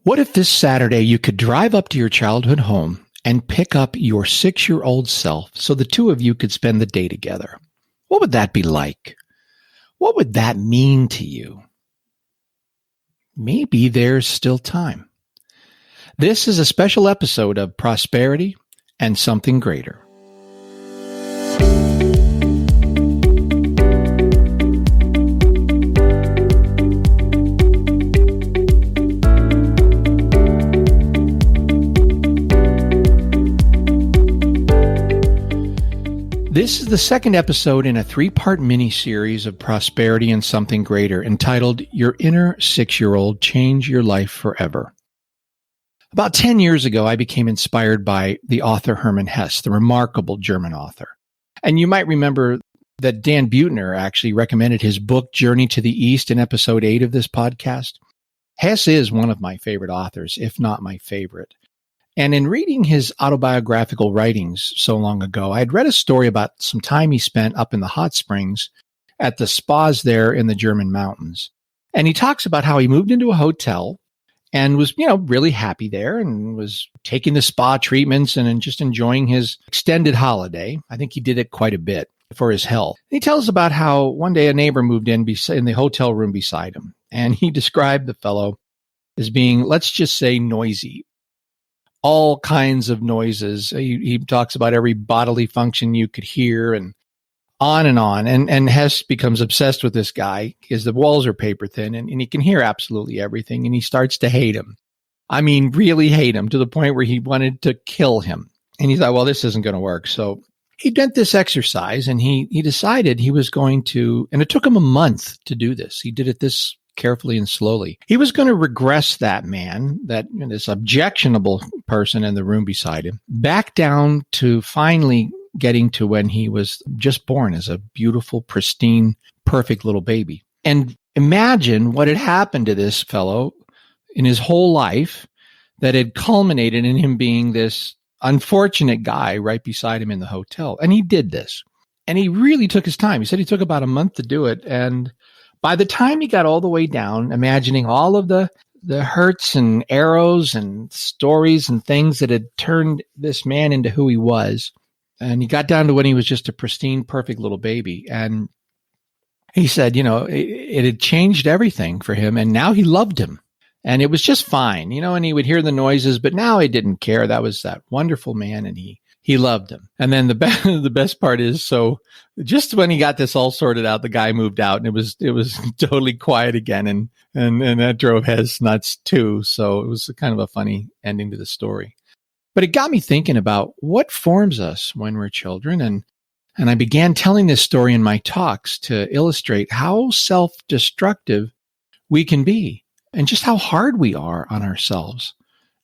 What if this Saturday you could drive up to your childhood home and pick up your 6-year-old self so the two of you could spend the day together? What would that be like? What would that mean to you? Maybe there's still time. This is a special episode of Prosperity and Something Greater. This is the second episode in a 3-part mini-series of Prosperity and Something Greater entitled Your Inner 6-Year-Old Change Your Life Forever. About 10 years ago, I became inspired by the author Hermann Hesse, the remarkable German author. And you might remember that Dan Buettner actually recommended his book, Journey to the East, in episode 8 of this podcast. Hesse is one of my favorite authors, if not my favorite. And in reading his autobiographical writings so long ago, I had read a story about some time he spent up in the hot springs at the spas there in the German mountains. And he talks about how he moved into a hotel and was, really happy there and was taking the spa treatments and just enjoying his extended holiday. I think he did it quite a bit for his health. He tells about how one day a neighbor moved in the hotel room beside him. And he described the fellow as being, let's just say, noisy. All kinds of noises. He talks about every bodily function you could hear and on and on. And Hesse becomes obsessed with this guy because the walls are paper thin and he can hear absolutely everything. And he starts to hate him. I mean, really hate him to the point where he wanted to kill him. And he thought, well, this isn't going to work. So he did this exercise and he decided he was going to, and it took him a month to do this. He did it this carefully and slowly. He was going to regress that man, this objectionable person in the room beside him, back down to finally getting to when he was just born as a beautiful, pristine, perfect little baby. And imagine what had happened to this fellow in his whole life that had culminated in him being this unfortunate guy right beside him in the hotel. And he did this. And he really took his time. He said he took about a month to do it. And by the time he got all the way down, imagining all of the hurts and arrows and stories and things that had turned this man into who he was, and he got down to when he was just a pristine, perfect little baby. And he said, it had changed everything for him, and now he loved him. And it was just fine, and he would hear the noises, but now he didn't care. That was that wonderful man, and he loved him. And then the best part is, so just when he got this all sorted out, the guy moved out and it was totally quiet again. And that drove Hesse nuts too. So it was kind of a funny ending to the story. But it got me thinking about what forms us when we're children. And I began telling this story in my talks to illustrate how self-destructive we can be and just how hard we are on ourselves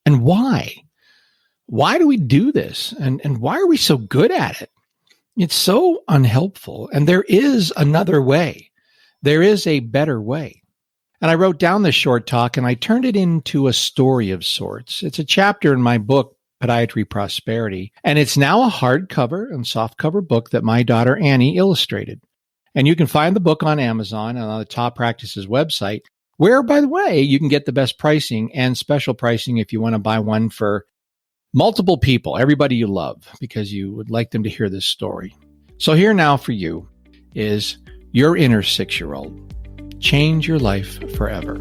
and why. Why do we do this? And why are we so good at it? It's so unhelpful. And there is another way. There is a better way. And I wrote down this short talk and I turned it into a story of sorts. It's a chapter in my book, Podiatry Prosperity. And it's now a hardcover and softcover book that my daughter Annie illustrated. And you can find the book on Amazon and on the Top Practices website, where, by the way, you can get the best pricing and special pricing if you want to buy one for multiple people, everybody you love, because you would like them to hear this story. So here now for you is Your Inner 6-Year-Old. Change your life forever.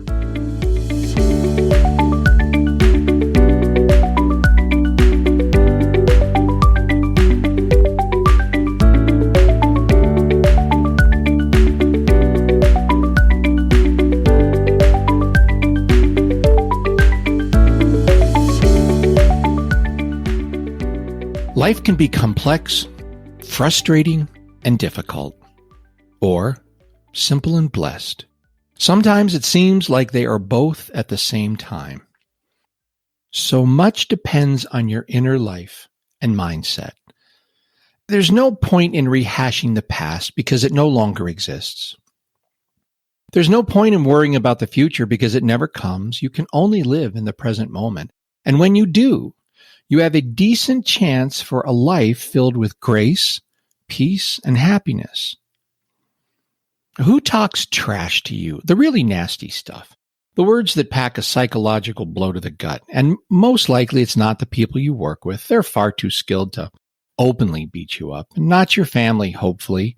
Life can be complex, frustrating, and difficult, or simple and blessed. Sometimes it seems like they are both at the same time. So much depends on your inner life and mindset. There's no point in rehashing the past because it no longer exists. There's no point in worrying about the future because it never comes. You can only live in the present moment. And when you do, you have a decent chance for a life filled with grace, peace, and happiness. Who talks trash to you? The really nasty stuff. The words that pack a psychological blow to the gut, and most likely it's not the people you work with. They're far too skilled to openly beat you up, and not your family, hopefully,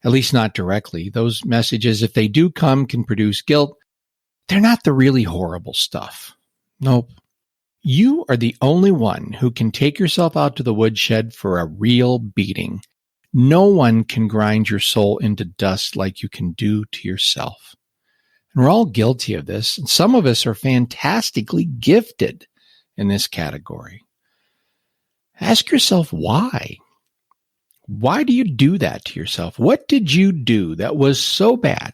at least not directly. Those messages, if they do come, can produce guilt. They're not the really horrible stuff. Nope. You are the only one who can take yourself out to the woodshed for a real beating. No one can grind your soul into dust like you can do to yourself. And we're all guilty of this, and some of us are fantastically gifted in this category. Ask yourself why. Why do you do that to yourself? What did you do that was so bad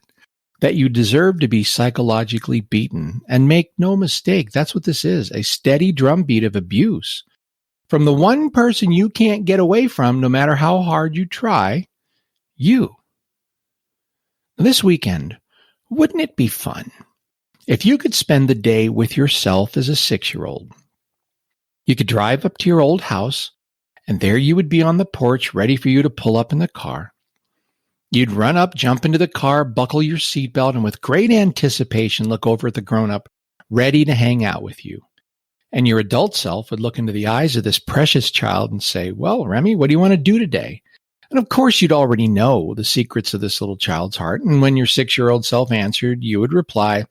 that you deserve to be psychologically beaten? And make no mistake, that's what this is, a steady drumbeat of abuse. From the one person you can't get away from, no matter how hard you try, you. This weekend, wouldn't it be fun if you could spend the day with yourself as a 6-year-old? You could drive up to your old house, and there you would be on the porch ready for you to pull up in the car. You'd run up, jump into the car, buckle your seatbelt, and with great anticipation look over at the grown-up, ready to hang out with you. And your adult self would look into the eyes of this precious child and say, "Well, Remy, what do you want to do today?" And of course, you'd already know the secrets of this little child's heart. And when your 6-year-old self answered, you would reply,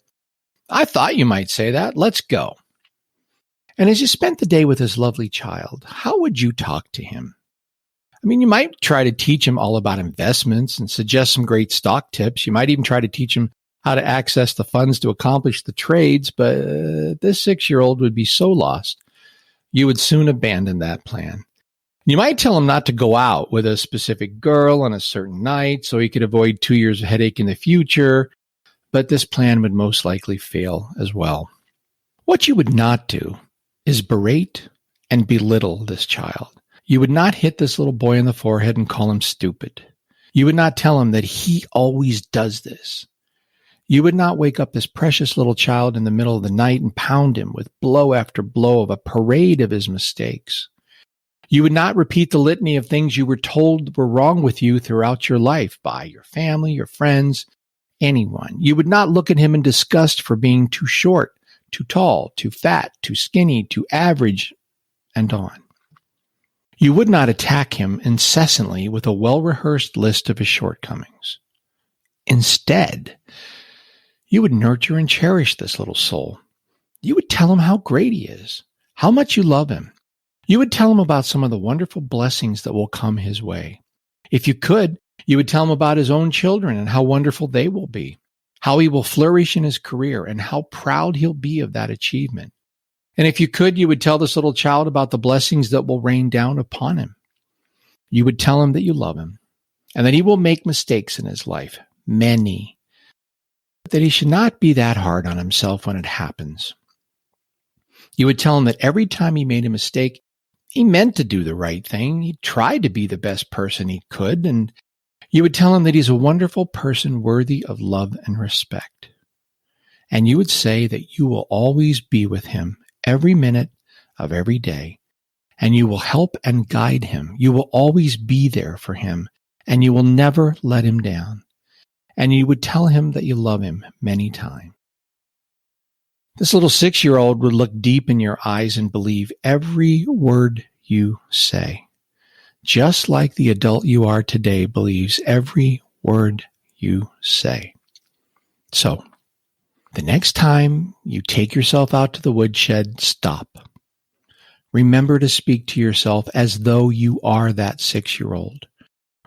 "I thought you might say that. Let's go." And as you spent the day with this lovely child, how would you talk to him? I mean, you might try to teach him all about investments and suggest some great stock tips. You might even try to teach him how to access the funds to accomplish the trades, but this 6-year-old would be so lost, you would soon abandon that plan. You might tell him not to go out with a specific girl on a certain night so he could avoid 2 years of headache in the future, but this plan would most likely fail as well. What you would not do is berate and belittle this child. You would not hit this little boy in the forehead and call him stupid. You would not tell him that he always does this. You would not wake up this precious little child in the middle of the night and pound him with blow after blow of a parade of his mistakes. You would not repeat the litany of things you were told were wrong with you throughout your life by your family, your friends, anyone. You would not look at him in disgust for being too short, too tall, too fat, too skinny, too average, and on. You would not attack him incessantly with a well-rehearsed list of his shortcomings. Instead, you would nurture and cherish this little soul. You would tell him how great he is, how much you love him. You would tell him about some of the wonderful blessings that will come his way. If you could, you would tell him about his own children and how wonderful they will be, how he will flourish in his career, and how proud he'll be of that achievement. And if you could, you would tell this little child about the blessings that will rain down upon him. You would tell him that you love him and that he will make mistakes in his life, many, but that he should not be that hard on himself when it happens. You would tell him that every time he made a mistake, he meant to do the right thing. He tried to be the best person he could. And you would tell him that he's a wonderful person worthy of love and respect. And you would say that you will always be with him every minute of every day. And you will help and guide him. You will always be there for him. And you will never let him down. And you would tell him that you love him many times. This little 6-year-old would look deep in your eyes and believe every word you say, just like the adult you are today believes every word you say. So, the next time you take yourself out to the woodshed, stop. Remember to speak to yourself as though you are that 6-year-old.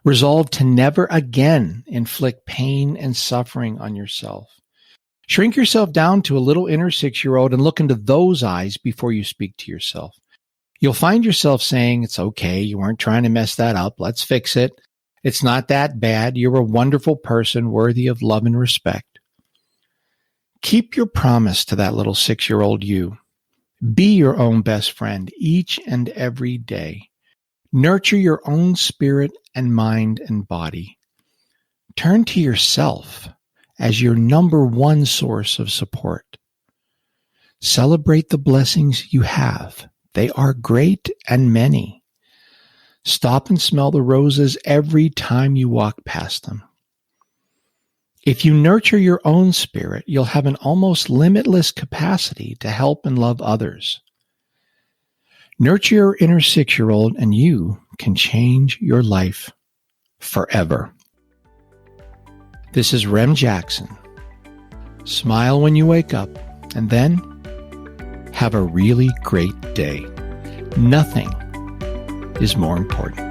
Resolve to never again inflict pain and suffering on yourself. Shrink yourself down to a little inner 6-year-old and look into those eyes before you speak to yourself. You'll find yourself saying, "It's okay, you weren't trying to mess that up, let's fix it. It's not that bad, you're a wonderful person worthy of love and respect." Keep your promise to that little 6-year-old you. Be your own best friend each and every day. Nurture your own spirit and mind and body. Turn to yourself as your number one source of support. Celebrate the blessings you have. They are great and many. Stop and smell the roses every time you walk past them. If you nurture your own spirit, you'll have an almost limitless capacity to help and love others. Nurture your inner 6-year-old and you can change your life forever. This is Rem Jackson. Smile when you wake up and then have a really great day. Nothing is more important.